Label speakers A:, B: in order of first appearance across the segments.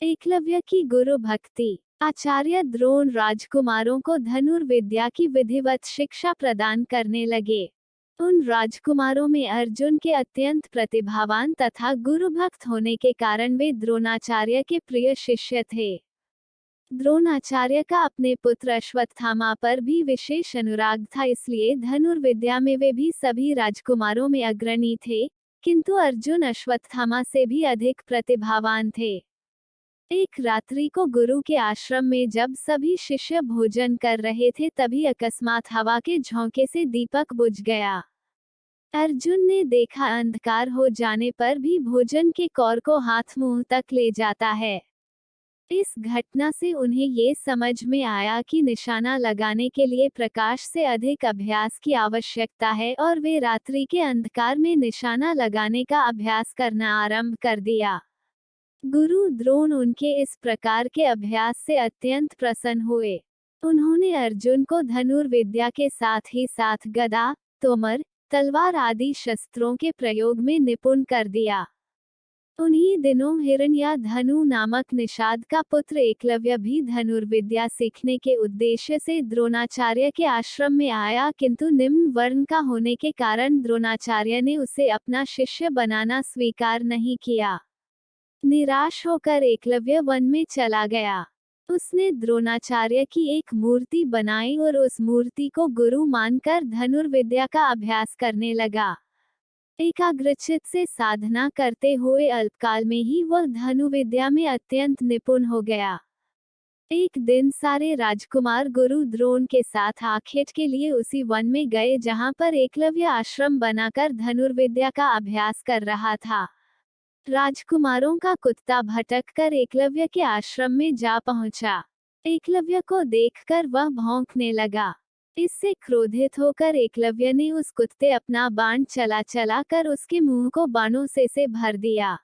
A: एकलव्य की गुरु भक्ति। आचार्य द्रोण राजकुमारों को धनुर्विद्या की विधिवत शिक्षा प्रदान करने लगे। उन राजकुमारों में अर्जुन के अत्यंत प्रतिभावान तथा गुरुभक्त होने के कारण वे द्रोणाचार्य के प्रिय शिष्य थे। द्रोणाचार्य का अपने पुत्र अश्वत्थामा पर भी विशेष अनुराग था, इसलिए धनुर्विद्या में वे भी सभी राजकुमारों में अग्रणी थे, किंतु अर्जुन अश्वत्थामा से भी अधिक प्रतिभावान थे। एक रात्रि को गुरु के आश्रम में जब सभी शिष्य भोजन कर रहे थे, तभी अकस्मात हवा के झोंके से दीपक बुझ गया। अर्जुन ने देखा अंधकार हो जाने पर भी भोजन के कौर को हाथ मुंह तक ले जाता है। इस घटना से उन्हें ये समझ में आया कि निशाना लगाने के लिए प्रकाश से अधिक अभ्यास की आवश्यकता है, और वे रात्रि के अंधकार में निशाना लगाने का अभ्यास करना आरंभ कर दिया। गुरु द्रोण उनके इस प्रकार के अभ्यास से अत्यंत प्रसन्न हुए। उन्होंने अर्जुन को धनुर्विद्या के साथ ही साथ गदा, तोमर, तलवार आदि शस्त्रों के प्रयोग में निपुण कर दिया। उन्हीं दिनों हिरण्याधनु नामक निषाद का पुत्र एकलव्य भी धनुर्विद्या सीखने के उद्देश्य से द्रोणाचार्य के आश्रम में आया, किंतु निम्न वर्ण का होने के कारण द्रोणाचार्य ने उसे अपना शिष्य बनाना स्वीकार नहीं किया। निराश होकर एकलव्य वन में चला गया। उसने द्रोणाचार्य की एक मूर्ति बनाई और उस मूर्ति को गुरु मानकर धनुर्विद्या का अभ्यास करने लगा। एकाग्रचित से साधना करते हुए अल्पकाल में ही वह धनुर्विद्या में अत्यंत निपुण हो गया। एक दिन सारे राजकुमार गुरु द्रोण के साथ आखेट के लिए उसी वन में गए जहां पर एकलव्य आश्रम बनाकर धनुर्विद्या का अभ्यास कर रहा था। राजकुमारों का कुत्ता भटककर एकलव्य के आश्रम में जा पहुंचा। एकलव्य को देखकर वह भौंकने लगा। इससे क्रोधित होकर एकलव्य ने उस कुत्ते अपना बाण चला कर उसके मुंह को बाणों से भर दिया।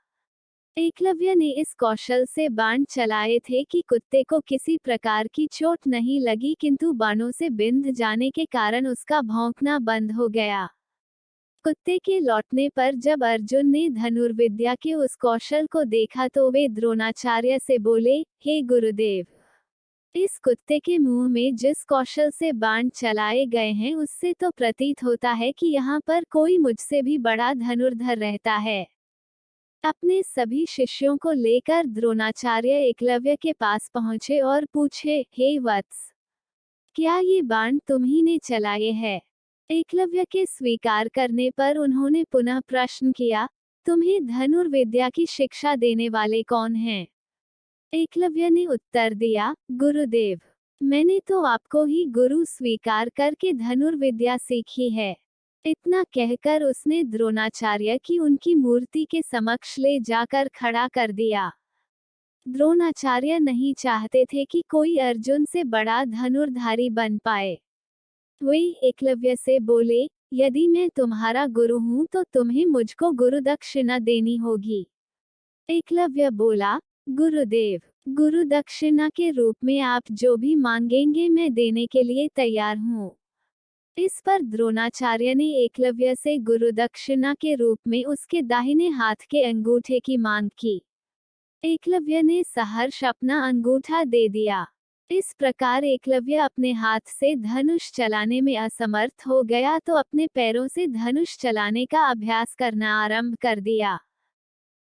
A: एकलव्य ने इस कौशल से बाण चलाए थे कि कुत्ते को किसी प्रकार की चोट नहीं लगी, किंतु बाणों से बिंध जाने के कारण उसका भौंकना बंद हो गया। कुत्ते के लौटने पर जब अर्जुन ने धनुर्विद्या के उस कौशल को देखा तो वे द्रोणाचार्य से बोले, हे गुरुदेव, इस कुत्ते के मुंह में जिस कौशल से बाण चलाए गए हैं उससे तो प्रतीत होता है कि यहाँ पर कोई मुझसे भी बड़ा धनुर्धर रहता है। अपने सभी शिष्यों को लेकर द्रोणाचार्य एकलव्य के पास पहुंचे और पूछे, हे वत्स, क्या ये बाण तुम्ही ने चलाए हैं? एकलव्य के स्वीकार करने पर उन्होंने पुनः प्रश्न किया, तुम्हें धनुर्विद्या की शिक्षा देने वाले कौन हैं? एकलव्य ने उत्तर दिया, गुरुदेव, मैंने तो आपको ही गुरु स्वीकार करके धनुर्विद्या सीखी है। इतना कहकर उसने द्रोणाचार्य की उनकी मूर्ति के समक्ष ले जाकर खड़ा कर दिया। द्रोणाचार्य नहीं चाहते थे कि कोई अर्जुन से बड़ा धनुर्धारी बन पाए। वे एकलव्य से बोले, यदि मैं तुम्हारा गुरु हूं तो तुम्हें मुझको गुरु दक्षिणा देनी होगी। एकलव्य बोला, गुरुदेव, गुरु दक्षिणा के रूप में आप जो भी मांगेंगे मैं देने के लिए तैयार हूँ। इस पर द्रोणाचार्य ने एकलव्य से गुरु दक्षिणा के रूप में उसके दाहिने हाथ के अंगूठे की मांग की। एकलव्य ने सहर्ष अपना अंगूठा दे दिया। इस प्रकार एकलव्य अपने हाथ से धनुष चलाने में असमर्थ हो गया तो अपने पैरों से धनुष चलाने का अभ्यास करना आरंभ कर दिया।